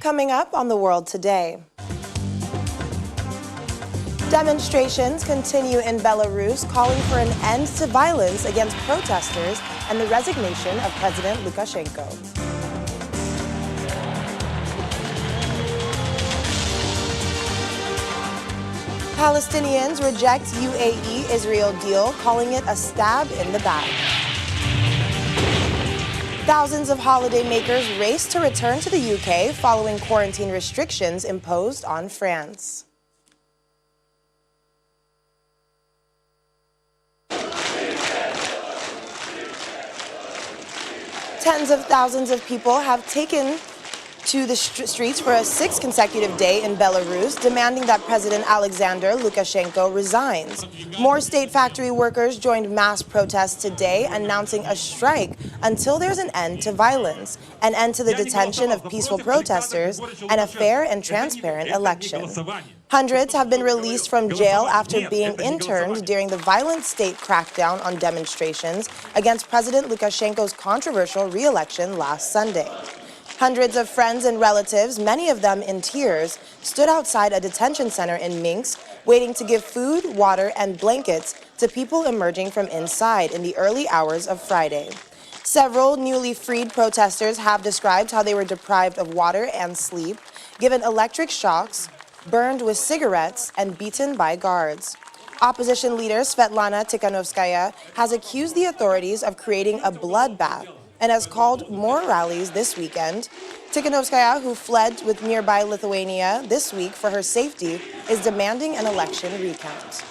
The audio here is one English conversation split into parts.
Coming up on The World Today. Demonstrations continue in Belarus, calling for an end to violence against protesters and the resignation of President Lukashenko. Palestinians reject UAE-Israel deal, calling it a stab in the back. Thousands of holidaymakers race to return to the UK following quarantine restrictions imposed on France. Tens of thousands of people have taken to the streets for a sixth consecutive day in Belarus, demanding that President Alexander Lukashenko resigns. More state factory workers joined mass protests today, announcing a strike until there's an end to violence, an end to the detention of peaceful protesters, and a fair and transparent election. Hundreds have been released from jail after being interned during the violent state crackdown on demonstrations against President Lukashenko's controversial re-election last Sunday. Hundreds of friends and relatives, many of them in tears, stood outside a detention center in Minsk, waiting to give food, water, and blankets to people emerging from inside in the early hours of Friday. Several newly freed protesters have described how they were deprived of water and sleep, given electric shocks, burned with cigarettes, and beaten by guards. Opposition leader Svetlana Tikhanovskaya has accused the authorities of creating a bloodbath and has called more rallies this weekend. Tikhanovskaya, who fled with nearby Lithuania this week for her safety, is demanding an election recount.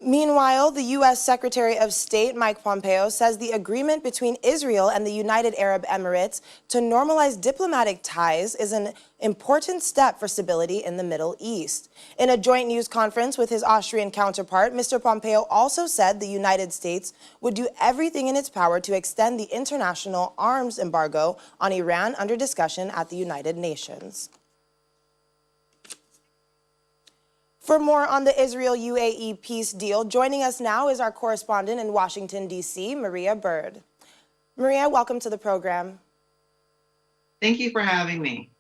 Meanwhile, the U.S. Secretary of State Mike Pompeo says the agreement between Israel and the United Arab Emirates to normalize diplomatic ties is an important step for stability in the Middle East. In a joint news conference with his Austrian counterpart, Mr. Pompeo also said the United States would do everything in its power to extend the international arms embargo on Iran under discussion at the United Nations. For more on the Israel-UAE peace deal, joining us now is our correspondent in Washington, D.C., Maria Bird. Maria, welcome to the program. Thank you for having me.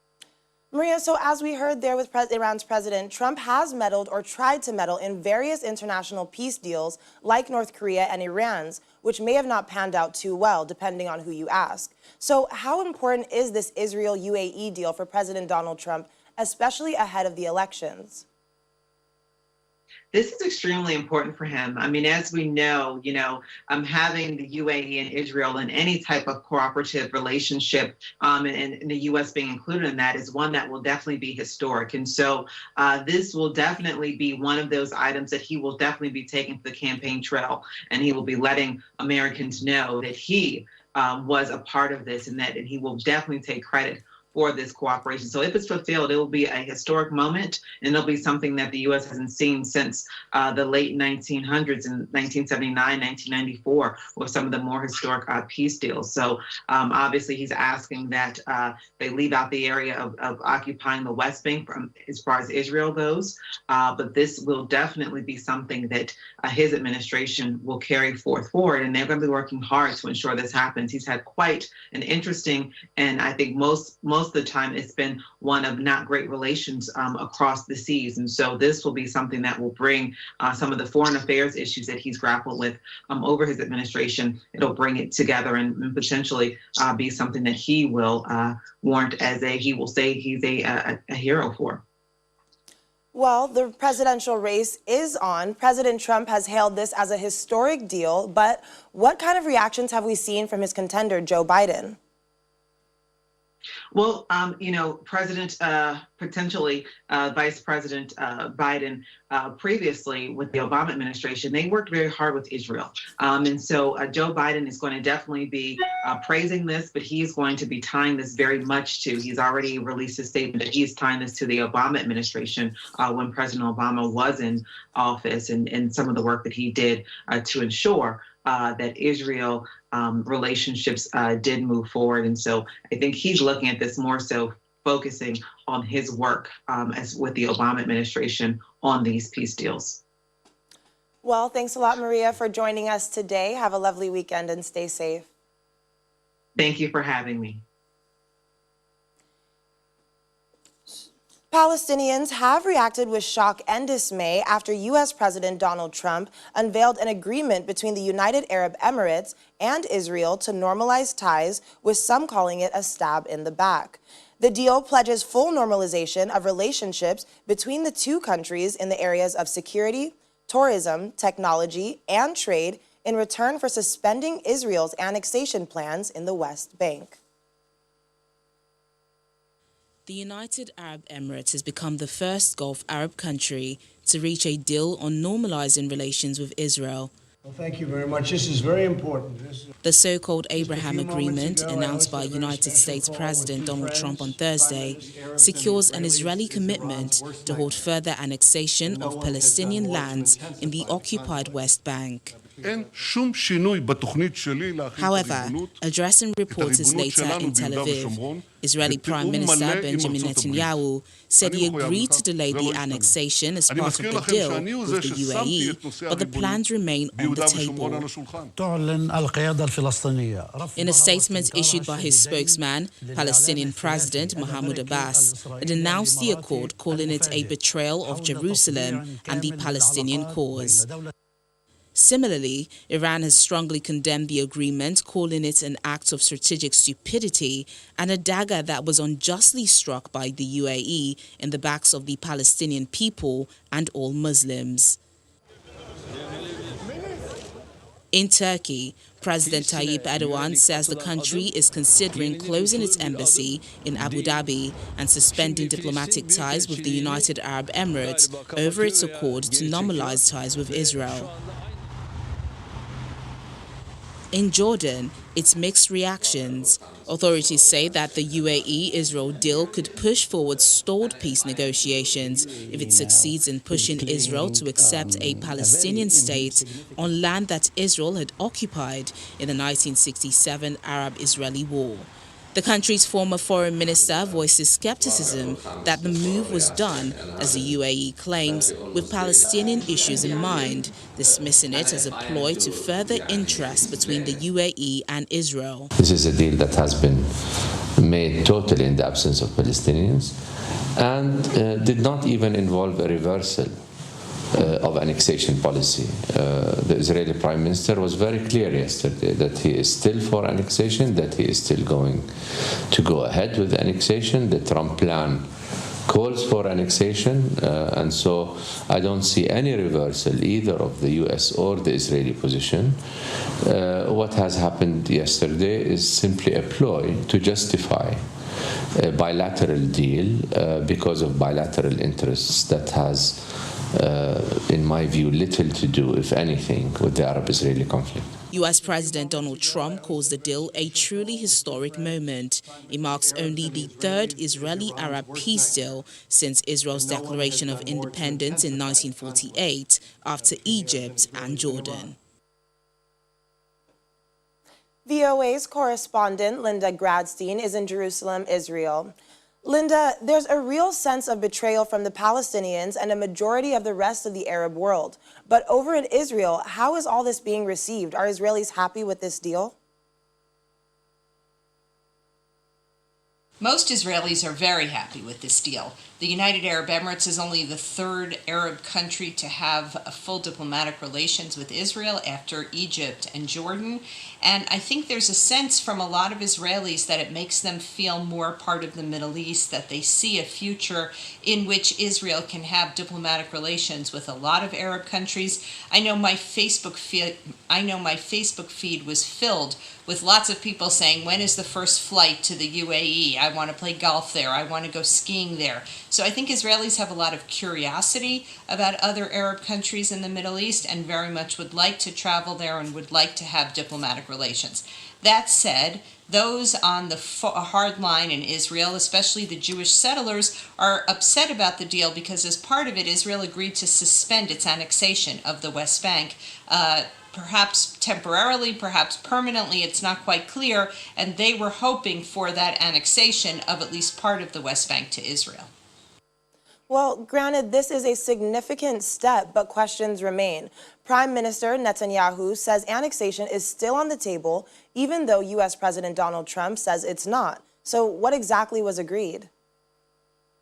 Maria, so as we heard there with Iran's president, Trump has meddled or tried to meddle in various international peace deals like North Korea and Iran's, which may have not panned out too well, depending on who you ask. So how important is this Israel-UAE deal for President Donald Trump, especially ahead of the elections? This is extremely important for him. I mean, as we know, having the UAE and Israel in any type of cooperative relationship, and the U.S. being included in that, is one that will definitely be historic. And so this will definitely be one of those items that he will definitely be taking to the campaign trail, and he will be letting Americans know that he was a part of this, and he will definitely take credit for this cooperation. So if it's fulfilled, it will be a historic moment, and it'll be something that the U.S. hasn't seen since the late 1900s in 1979, 1994, with some of the more historic peace deals. So obviously he's asking that they leave out the area of occupying the West Bank from as far as Israel goes. But this will definitely be something that his administration will carry forward, and they're going to be working hard to ensure this happens. He's had quite an interesting, and I think most of the time it's been one of not great relations across the seas. And so this will be something that will bring some of the foreign affairs issues that he's grappled with over his administration. It'll bring it together and potentially be something that he will warrant as he will say he's a hero for. Well, the presidential race is on. President Trump has hailed this as a historic deal, but what kind of reactions have we seen from his contender, Joe Biden? Well, President, potentially Vice President Biden, previously with the Obama administration, they worked very hard with Israel. And so Joe Biden is going to definitely be praising this, but he's going to be tying this very much to, he's already released a statement that he's tying this to the Obama administration when President Obama was in office, and some of the work that he did to ensure that Israel relationships did move forward. And so I think he's looking at this more so focusing on his work as with the Obama administration on these peace deals. Well, thanks a lot, Maria, for joining us today. Have a lovely weekend and stay safe. Thank you for having me. Palestinians have reacted with shock and dismay after U.S. President Donald Trump unveiled an agreement between the United Arab Emirates and Israel to normalize ties, with some calling it a stab in the back. The deal pledges full normalization of relationships between the two countries in the areas of security, tourism, technology, and trade in return for suspending Israel's annexation plans in the West Bank. The United Arab Emirates has become the first Gulf Arab country to reach a deal on normalizing relations with Israel. Well, thank you very much. This is very important. The so-called Abraham Agreement, announced by United States President Donald Trump on Thursday, secures an Israeli commitment to halt further annexation of Palestinian lands in the occupied West Bank. However, addressing reporters later in Tel Aviv, Israeli Prime Minister Benjamin Netanyahu said he agreed to delay the annexation as part of the deal with the UAE, but the plans remain on the table. In a statement issued by his spokesman, Palestinian President Mahmoud Abbas had announced the accord, calling it a betrayal of Jerusalem and the Palestinian cause. Similarly, Iran has strongly condemned the agreement, calling it an act of strategic stupidity and a dagger that was unjustly struck by the UAE in the backs of the Palestinian people and all Muslims. In Turkey, President Tayyip Erdogan says the country is considering closing its embassy in Abu Dhabi and suspending diplomatic ties with the United Arab Emirates over its accord to normalize ties with Israel. In Jordan, it's mixed reactions. Authorities say that the UAE-Israel deal could push forward stalled peace negotiations if it succeeds in pushing Israel to accept a Palestinian state on land that Israel had occupied in the 1967 Arab-Israeli War. The country's former foreign minister voices skepticism that the move was done, as the UAE claims, with Palestinian issues in mind, dismissing it as a ploy to further interest between the UAE and Israel. This is a deal that has been made totally in the absence of Palestinians and did not even involve a reversal of annexation policy. The Israeli Prime Minister was very clear yesterday that he is still for annexation, that he is still going to go ahead with the annexation. The Trump plan calls for annexation, and so I don't see any reversal either of the US or the Israeli position. What has happened yesterday is simply a ploy to justify a bilateral deal because of bilateral interests that has in my view, little to do, if anything, with the Arab-Israeli conflict. U.S. President Donald Trump calls the deal a truly historic moment. It marks only the third Israeli-Arab peace deal since Israel's declaration of independence in 1948, after Egypt and Jordan. VOA's correspondent Linda Gradstein is in Jerusalem, Israel. Linda, there's a real sense of betrayal from the Palestinians and a majority of the rest of the Arab world. But over in Israel, how is all this being received? Are Israelis happy with this deal? Most Israelis are very happy with this deal. The United Arab Emirates is only the third Arab country to have full diplomatic relations with Israel after Egypt and Jordan. And I think there's a sense from a lot of Israelis that it makes them feel more part of the Middle East, that they see a future in which Israel can have diplomatic relations with a lot of Arab countries. I know my Facebook feed was filled with lots of people saying, when is the first flight to the UAE? I want to play golf there. I want to go skiing there. So I think Israelis have a lot of curiosity about other Arab countries in the Middle East and very much would like to travel there and would like to have diplomatic relations. That said, those on the hard line in Israel, especially the Jewish settlers, are upset about the deal because as part of it, Israel agreed to suspend its annexation of the West Bank, perhaps temporarily, perhaps permanently, it's not quite clear, and they were hoping for that annexation of at least part of the West Bank to Israel. Well, granted, this is a significant step, but questions remain. Prime Minister Netanyahu says annexation is still on the table, even though U.S. President Donald Trump says it's not. So what exactly was agreed?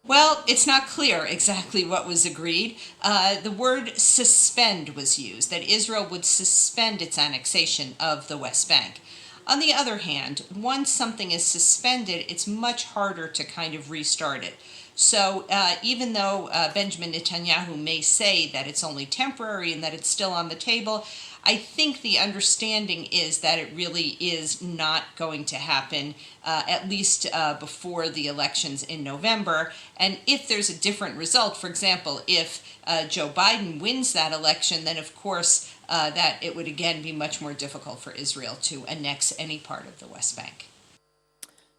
Well, it's not clear exactly what was agreed. The word suspend was used, that Israel would suspend its annexation of the West Bank. On the other hand, once something is suspended, it's much harder to kind of restart it. So even though Benjamin Netanyahu may say that it's only temporary and that it's still on the table, I think the understanding is that it really is not going to happen, at least before the elections in November. And if there's a different result, for example, if Joe Biden wins that election, then of course that it would again be much more difficult for Israel to annex any part of the West Bank.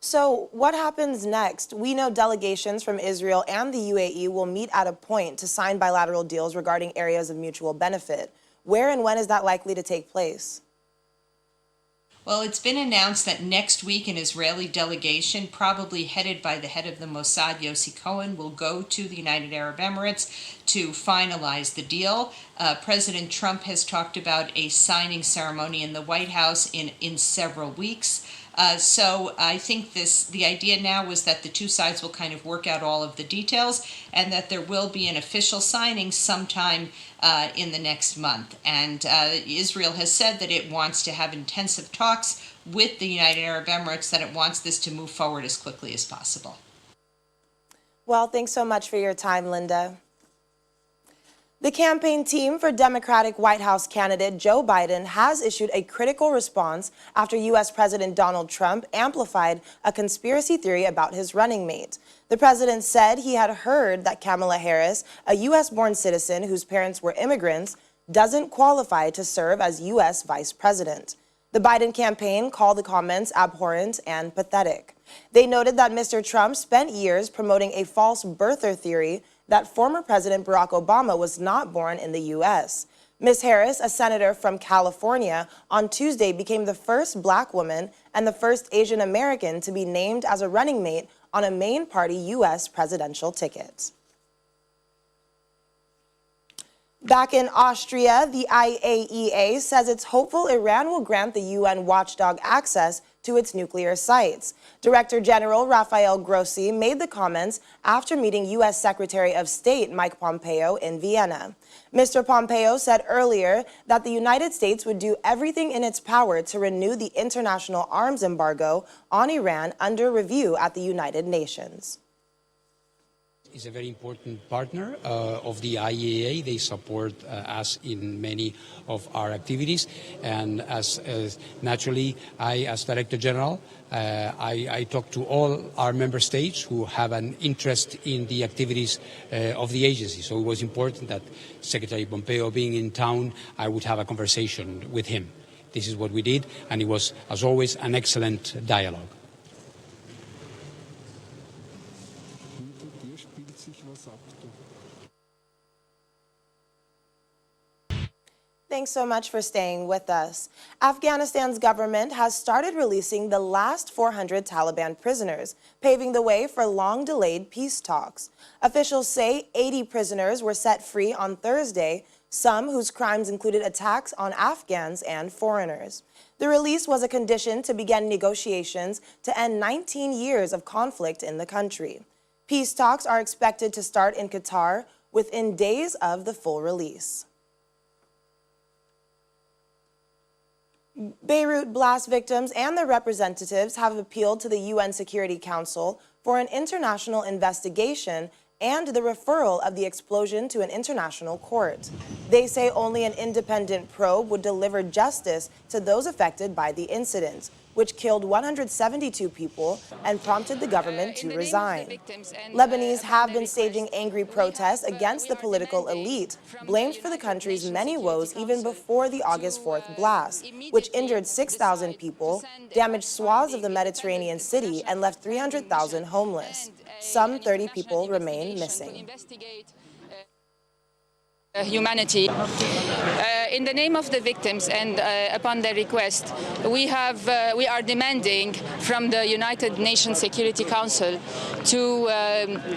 So what happens next? We know delegations from Israel and the UAE will meet at a point to sign bilateral deals regarding areas of mutual benefit. Where and when is that likely to take place? Well, it's been announced that next week an Israeli delegation, probably headed by the head of the Mossad, Yossi Cohen, will go to the United Arab Emirates to finalize the deal. President Trump has talked about a signing ceremony in the White House in several weeks. So I think the idea now was that the two sides will kind of work out all of the details and that there will be an official signing sometime in the next month. And Israel has said that it wants to have intensive talks with the United Arab Emirates, that it wants this to move forward as quickly as possible. Well, thanks so much for your time, Linda. The campaign team for Democratic White House candidate Joe Biden has issued a critical response after U.S. President Donald Trump amplified a conspiracy theory about his running mate. The president said he had heard that Kamala Harris, a U.S.-born citizen whose parents were immigrants, doesn't qualify to serve as U.S. vice president. The Biden campaign called the comments abhorrent and pathetic. They noted that Mr. Trump spent years promoting a false birther theory that former President Barack Obama was not born in the U.S. Ms. Harris, a senator from California, on Tuesday became the first black woman and the first Asian American to be named as a running mate on a main party U.S. presidential ticket. Back in Austria, the IAEA says it's hopeful Iran will grant the UN watchdog access to its nuclear sites. Director General Rafael Grossi made the comments after meeting U.S. Secretary of State Mike Pompeo in Vienna. Mr. Pompeo said earlier that the United States would do everything in its power to renew the international arms embargo on Iran under review at the United Nations. Is a very important partner of the IAEA. They support us in many of our activities, and as naturally, I, as Director General, I talk to all our member states who have an interest in the activities of the agency. So it was important that Secretary Pompeo being in town, I would have a conversation with him. This is what we did, and it was, as always, an excellent dialogue. Thanks so much for staying with us. Afghanistan's government has started releasing the last 400 Taliban prisoners, paving the way for long-delayed peace talks. Officials say 80 prisoners were set free on Thursday, some whose crimes included attacks on Afghans and foreigners. The release was a condition to begin negotiations to end 19 years of conflict in the country. Peace talks are expected to start in Qatar within days of the full release. Beirut blast victims and their representatives have appealed to the UN Security Council for an international investigation and the referral of the explosion to an international court. They say only an independent probe would deliver justice to those affected by the incident, which killed 172 people and prompted the government to resign. Lebanese have been staging angry protests against the political elite, blamed for the country's many woes even before the August 4th blast, which injured 6,000 people, damaged swaths of the Mediterranean city, and left 300,000 homeless. Some 30 people remain missing. Humanity. in the name of the victims and upon their request, we are demanding from the United Nations Security Council to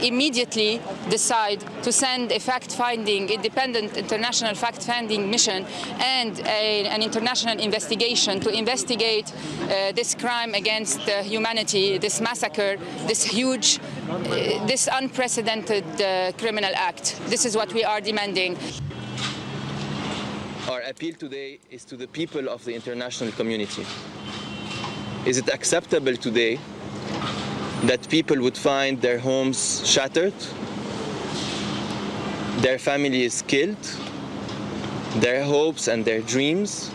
immediately decide to send a fact-finding, independent international fact-finding mission and an international investigation to investigate this crime against humanity, this massacre, this huge, this unprecedented criminal act. This is what we are demanding. Our appeal today is to the people of the international community. Is it acceptable today that people would find their homes shattered, their families killed, their hopes and their dreams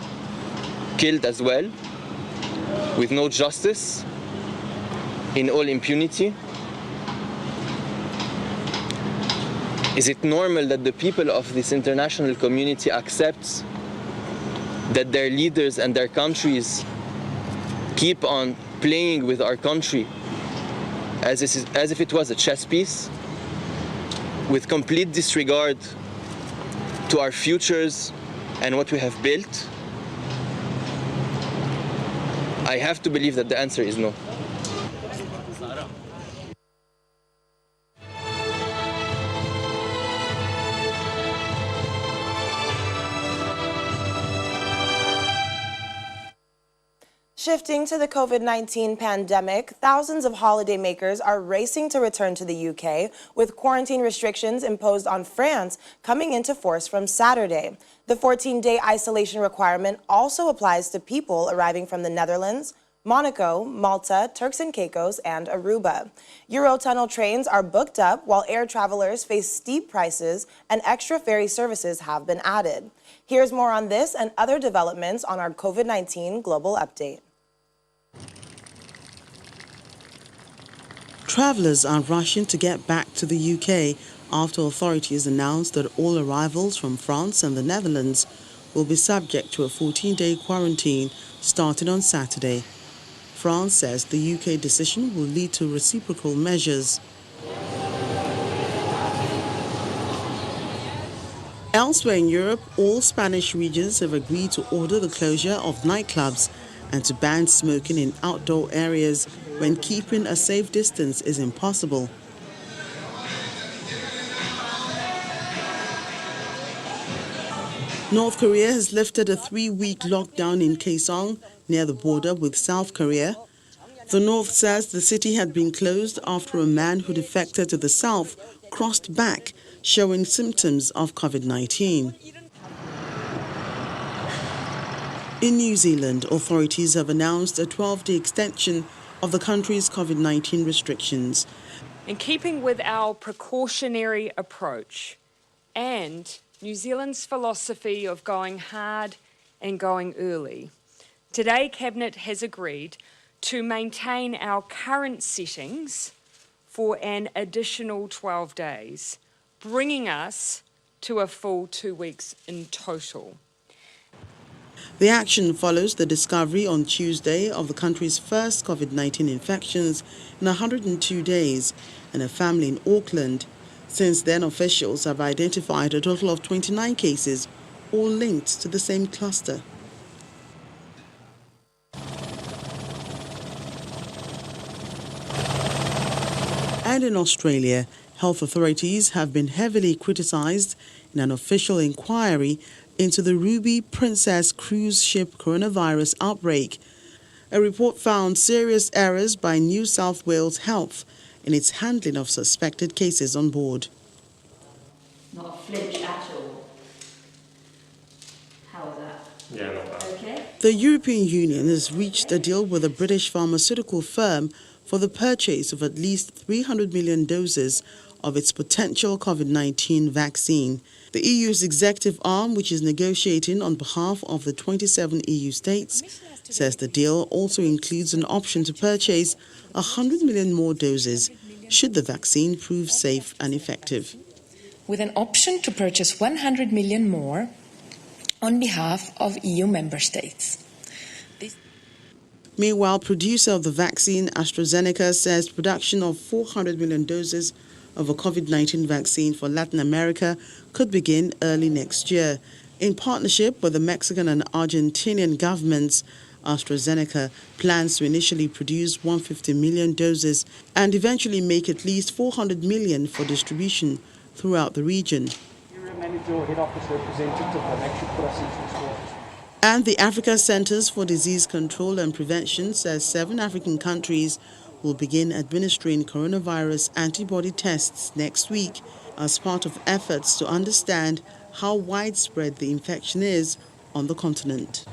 killed as well, with no justice, in all impunity? Is it normal that the people of this international community accept that their leaders and their countries keep on playing with our country as if it was a chess piece, with complete disregard to our futures and what we have built? I have to believe that the answer is no. Shifting to the COVID-19 pandemic, thousands of holidaymakers are racing to return to the UK, with quarantine restrictions imposed on France coming into force from Saturday. The 14-day isolation requirement also applies to people arriving from the Netherlands, Monaco, Malta, Turks and Caicos, and Aruba. Eurotunnel trains are booked up while air travelers face steep prices and extra ferry services have been added. Here's more on this and other developments on our COVID-19 Global Update. Travellers are rushing to get back to the UK after authorities announced that all arrivals from France and the Netherlands will be subject to a 14-day quarantine starting on Saturday. France says the UK decision will lead to reciprocal measures. Elsewhere in Europe, all Spanish regions have agreed to order the closure of nightclubs and to ban smoking in outdoor areas when keeping a safe distance is impossible. North Korea has lifted a 3-week lockdown in Kaesong, near the border with South Korea. The North says the city had been closed after a man who defected to the south crossed back, showing symptoms of COVID-19. In New Zealand, authorities have announced a 12-day extension of the country's COVID-19 restrictions. In keeping with our precautionary approach and New Zealand's philosophy of going hard and going early, today Cabinet has agreed to maintain our current settings for an additional 12 days, bringing us to a full 2 weeks in total. The action follows the discovery on Tuesday of the country's first COVID-19 infections in 102 days in a family in Auckland. Since then, officials have identified a total of 29 cases, all linked to the same cluster. And in Australia, health authorities have been heavily criticised in an official inquiry into the Ruby Princess cruise ship coronavirus outbreak. A report found serious errors by New South Wales Health in its handling of suspected cases on board. Not a flinch at all. How is that? Yeah, not bad. Okay. The European Union has reached a deal with a British pharmaceutical firm for the purchase of at least 300 million doses of its potential COVID-19 vaccine. The EU's executive arm, which is negotiating on behalf of the 27 EU states, says the deal also includes an option to purchase 100 million more doses should the vaccine prove safe and effective. With an option to purchase 100 million more on behalf of EU member states. Meanwhile, producer of the vaccine, AstraZeneca, says production of 400 million doses of a COVID-19 vaccine for Latin America could begin early next year. In partnership with the Mexican and Argentinian governments, AstraZeneca plans to initially produce 150 million doses and eventually make at least 400 million for distribution throughout the region. And the Africa Centers for Disease Control and Prevention says 7 African countries will begin administering coronavirus antibody tests next week as part of efforts to understand how widespread the infection is on the continent.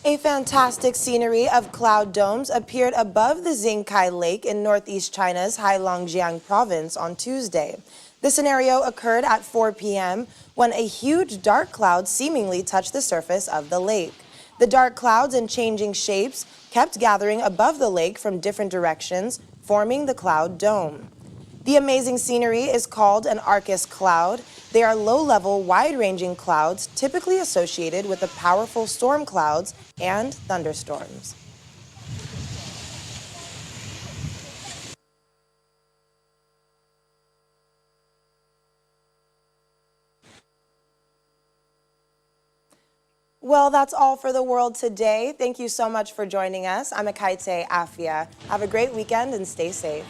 A fantastic scenery of cloud domes appeared above the Xingkai Lake in northeast China's Heilongjiang province on Tuesday. The scenario occurred at 4 p.m. when a huge dark cloud seemingly touched the surface of the lake. The dark clouds in changing shapes kept gathering above the lake from different directions, forming the cloud dome. The amazing scenery is called an Arcus cloud. They are low-level, wide-ranging clouds typically associated with the powerful storm clouds and thunderstorms. Well, that's all for the world today. Thank you so much for joining us. I'm Akaite Afia. Have a great weekend and stay safe.